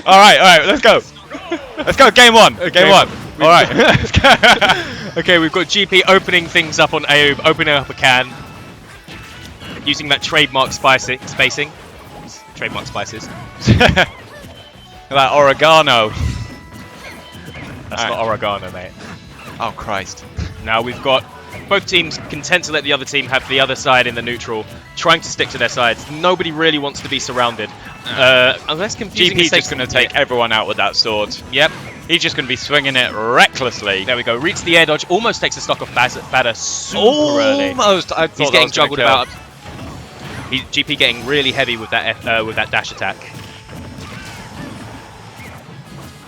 Alright, let's go. Let's go, game one. Game one. Alright. Okay, we've got GP opening things up on Ayoub, opening up a can. Using that trademark spacing. Trademark spices. That oregano. That's not oregano, mate. Oh, Christ. Now we've got both teams content to let the other team have the other side in the neutral, trying to stick to their sides. Nobody really wants to be surrounded. Unless confusing GP's just going to take everyone out with that sword. Yep. He's just going to be swinging it recklessly. There we go. Reads the air dodge. Almost takes a stock of Badr super early. Almost. I thought He's that getting was gonna juggled kill. about. GP getting really heavy with that dash attack.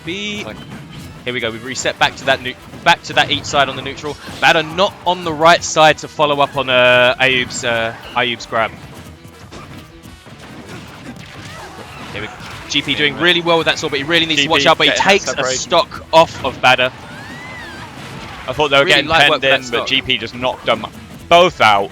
Here we go. We've reset back to that each side on the neutral. Badr not on the right side to follow up on Ayoub's grab. Here we go. GP doing really well with that sword, but he really needs to watch out. But he takes a stock off of Badr. I thought they were Really getting light work penned with in, that but stock. GP just knocked them both out.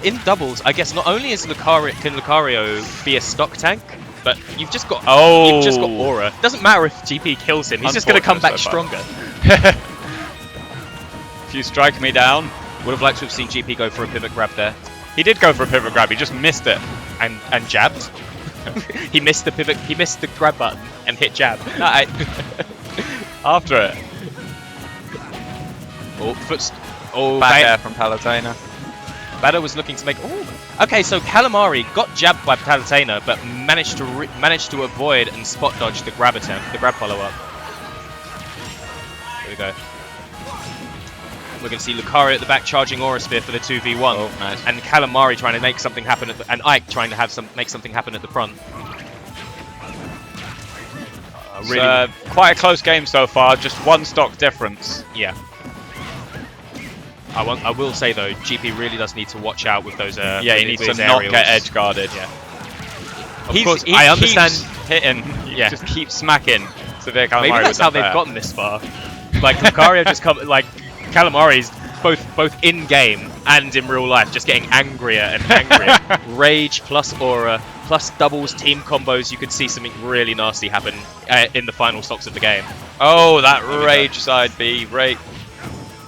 In doubles, I guess not only can Lucario be a stock tank, but you've just got aura. Doesn't matter if GP kills him; he's just going to come back stronger. If you strike me down, Would have liked to have seen GP go for a pivot grab there, he did go for a pivot grab. He just missed it. and jabbed. He missed the pivot. He missed the grab button and hit jab. After it. Back air from Palutena. Badr was looking to make. Okay, so Calamari got jabbed by Palutena, but managed to avoid and spot dodge the grab attempt, the grab follow up. Here we go. We're going to see Lucario at the back charging Aura Sphere for the 2v1, nice. and Calamari trying to make something happen, and Ike trying to make something happen at the front. Really, quite a close game so far. Just one stock difference. Yeah. I will say though, GP really does need to watch out with those. Yeah, he needs to not get edge guarded. Yeah. Of course, I understand. Hitting. Yeah. Just keep smacking. SevereCalamari. Maybe that's how they've gotten this far. Like Lucario just come like Calamari's both in game and in real life just getting angrier and angrier. Rage plus aura plus doubles team combos. You could see something really nasty happen in the final stocks of the game. Oh, that rage side B, right?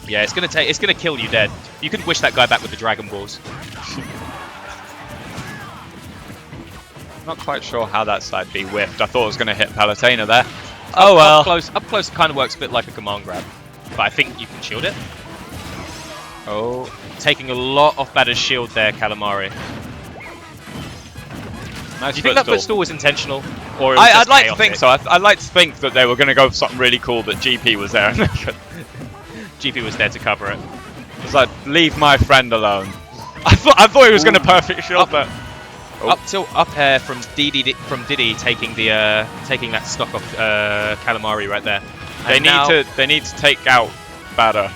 Yeah, it's gonna kill you dead. You can wish that guy back with the Dragon Balls. Not quite sure how that side B whiffed. I thought it was going to hit Palutena there. Up close kind of works a bit like a command grab, but I think you can shield it. Oh, Taking a lot off Badr's shield there, Calamari. nice. Do you think that footstool was intentional, or it was I'd just like to chaotic? think so. I'd like to think that they were going to go for something really cool, but GP was there. GP was there to cover it. It's like, leave my friend alone. I thought he was going to perfect shield, but Up air from Diddy taking that stock off Calamari right there. they need to take out Badr.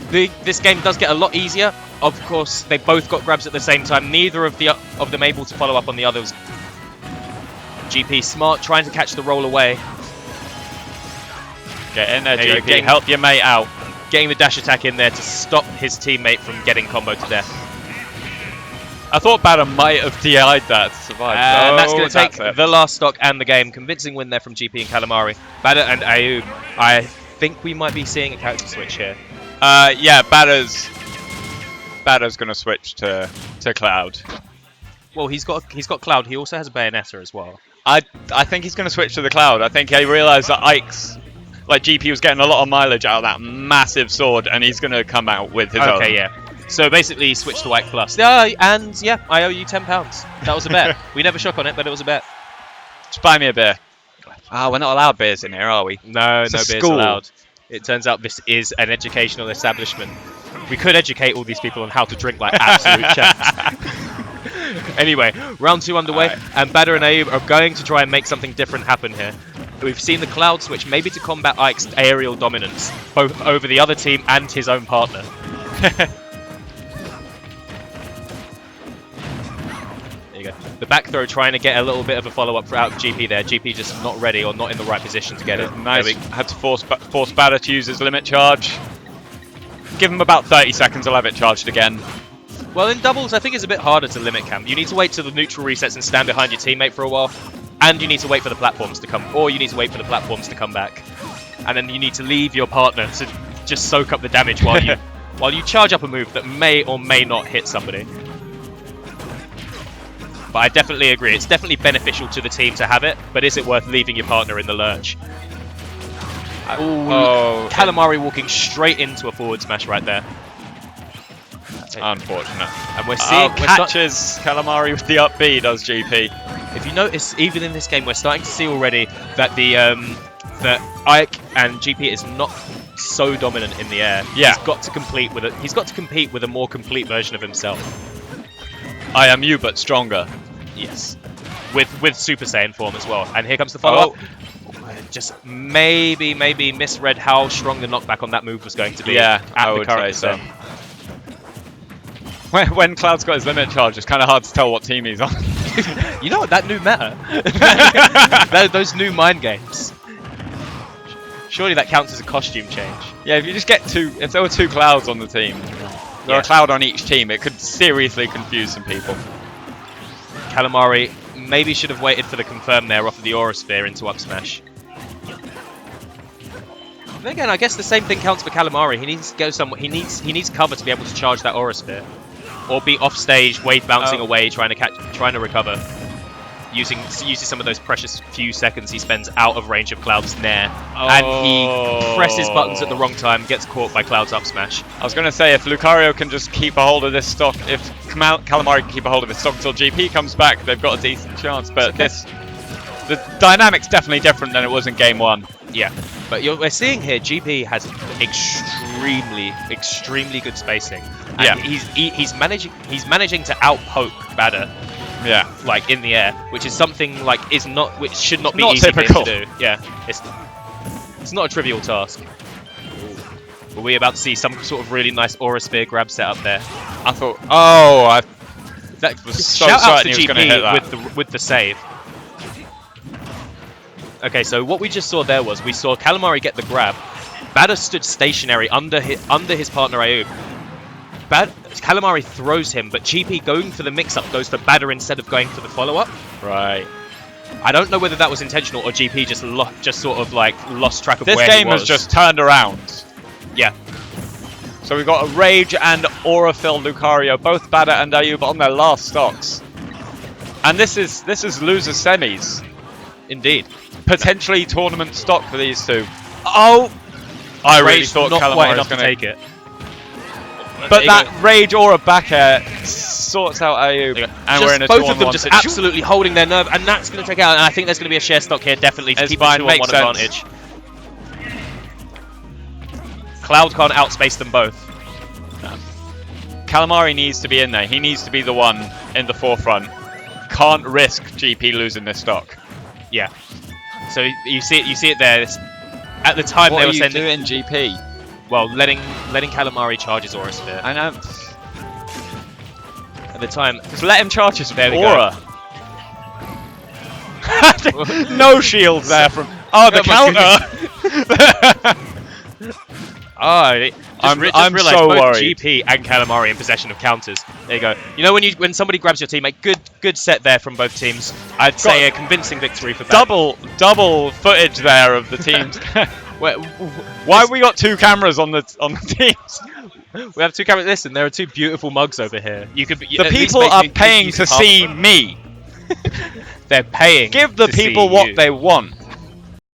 This game does get a lot easier. Of course, they both got grabs at the same time. Neither of them able to follow up on the others. GP smart, trying to catch the roll away. Get in there, GP. Help your mate out. Getting the dash attack in there to stop his teammate from getting comboed to death. I thought Badr might have DI'd that to survive. And that's going to take the last stock and the game. Convincing win there from GP and Calamari. Badr and Ayoub. I think we might be seeing a character switch here. Yeah, Badr's going to switch to Cloud. Well, he's got Cloud. He also has a Bayonetta as well. I think he's going to switch to the Cloud. I think he realised that Ike's, like GP was getting a lot of mileage out of that massive sword, and he's going to come out with his own. Okay, yeah. So basically, he switched to Ike Plus. And yeah, I owe you £10. That was a bet. We never shook on it, but it was a bet. Just buy me a beer. We're not allowed beers in here, are we? No, It's no a beers school. allowed. It turns out this is an educational establishment. We could educate all these people on how to drink like absolute champs. Anyway, round 2 underway, and Badr and Ayoub are going to try and make something different happen here. We've seen the Cloud switch, maybe to combat Ike's aerial dominance, both over the other team and his own partner. There you go. The back throw trying to get a little bit of a follow-up out of GP there. GP just not ready or not in the right position to get it. Nice. Had to force Badr to use his limit charge. Give him about 30 seconds, he'll have it charged again. Well, in doubles, I think it's a bit harder to limit camp. You need to wait till the neutral resets and stand behind your teammate for a while, and you need to wait for the platforms to come, or you need to wait for the platforms to come back, and then you need to leave your partner to just soak up the damage while you while you charge up a move that may or may not hit somebody. But I definitely agree. It's definitely beneficial to the team to have it, but is it worth leaving your partner in the lurch? Oh, Calamari walking straight into a forward smash right there. That's unfortunate. And we're seeing catches Calamari with the up B, does GP. If you notice, even in this game, we're starting to see already that the that Ike and GP is not so dominant in the air. Yeah. He's got to compete with a more complete version of himself. I am you, but stronger. Yes. With Super Saiyan form as well. And here comes the follow-up. Just maybe misread how strong the knockback on that move was going to be. Yeah, at I the would current say so. percent. When Cloud's got his limit charge, it's kind of hard to tell what team he's on. You know what? That new meta. Those new mind games. Surely that counts as a costume change. Yeah, if you just get if there were 2 Clouds on the team, there were a Cloud on each team, it could seriously confuse some people. Calamari maybe should have waited for the confirm there off of the Aura Sphere into up smash. Then again, I guess the same thing counts for Calamari. He needs to go somewhere. He needs cover to be able to charge that Aura Sphere, or be off stage, wave bouncing away, trying to recover, using some of those precious few seconds he spends out of range of Cloud's Nair, and he presses buttons at the wrong time, gets caught by Cloud's up smash. I was going to say, if Lucario can just keep a hold of this stock, if Calamari can keep a hold of this stock until GP comes back, they've got a decent chance. But the dynamic's definitely different than it was in game 1. Yeah, but we're seeing here GP has extremely good spacing. And yeah, he's managing to outpoke Badr. Yeah, like in the air, which is something like which should not be not easy typical to do. Yeah, it's not a trivial task. Are we about to see some sort of really nice Aura Sphere grab set up there? I thought, that was so shout out certain to he was going to hit that. with the save. Okay, so what we just saw there was we saw Calamari get the grab. Badr stood stationary under his partner Ayoub. Calamari throws him, but GP going for the mix-up goes for Badr instead of going for the follow-up. Right. I don't know whether that was intentional or GP just sort of like lost track of where he was. This game has just turned around. Yeah. So we've got a Rage and Aura-filled Lucario, both Badr and Ayoub on their last stocks. And this is loser semis. Indeed. Potentially tournament stock for these two. Oh! I really thought Calamari was going to take it. But that Rage Aura back air sorts out Ayoub. And we're in a 2-on-1 both of them just absolutely holding their nerve, and that's going to take out. And I think there's going to be a share stock here, definitely, to keep the 2-on-1 advantage. Cloud can't outspace them both. Calamari needs to be in there. He needs to be the one in the forefront. Can't risk GP losing this stock. Yeah. So you see it there. At the time what they were are you sending doing, GP? Well, letting Calamari charge his Aura Sphere. I know. At the time, just let him charge his Aura. No shields there from. Oh, the counter. I'm so both worried. GP and Calamari in possession of counters. There you go. You know when somebody grabs your teammate, good set there from both teams. I'd say a convincing victory for Badr. Double footage there of the teams. Why have we got 2 cameras on the teams? We have 2 cameras. Listen, there are 2 beautiful mugs over here. The people are paying to see me. They're paying. Give the people what they want.